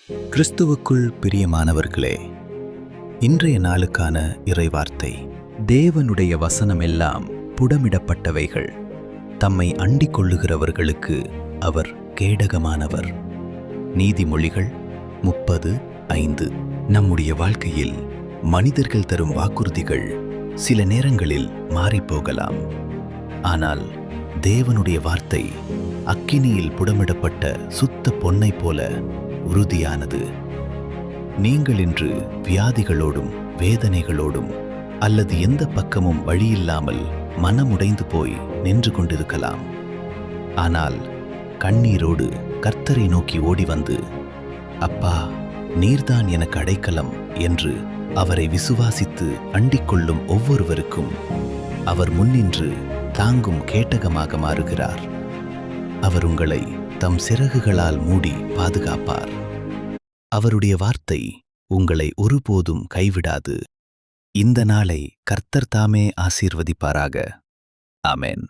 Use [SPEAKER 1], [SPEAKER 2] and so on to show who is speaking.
[SPEAKER 1] கிறிஸ்துவுக்குள் பிரியமானவர்களே, இன்றைய நாளுக்கான இறைவார்த்தை. தேவனுடைய வசனமெல்லாம் புடமிடப்பட்டவைகள், தம்மை அண்டிக் கொள்ளுகிறவர்களுக்கு அவர் கேடகமானவர். நீதிமொழிகள் 30:5. நம்முடைய வாழ்க்கையில் மனிதர்கள் தரும் வாக்குறுதிகள் சில நேரங்களில் மாறிப்போகலாம். ஆனால் தேவனுடைய வார்த்தை அக்கினியில் புடமிடப்பட்ட சுத்த பொன்னைப் போல உறுதியானது. நீங்கள் இன்று வியாதிகளோடும் வேதனைகளோடும் அல்லது எந்த பக்கமும் வழியில்லாமல் மனமுடைந்து போய் நின்று கொண்டிருக்கலாம். ஆனால் கண்ணீரோடு கர்த்தரை நோக்கி ஓடி வந்து, அப்பா, நீர்தான் எனக்கு அடைக்கலம் என்று அவரை விசுவாசித்து அண்டிக் கொள்ளும் ஒவ்வொருவருக்கும் அவர் முன்னின்று தாங்கும் கேடகமாக மாறுகிறார். அவர் உங்களை தம் சிறகுகளால் மூடி பாதுகாப்பார். அவருடைய வார்த்தை உங்களை ஒருபோதும் கைவிடாது. இந்த நாளை கர்த்தர் தாமே ஆசீர்வதிப்பாராக. ஆமென்.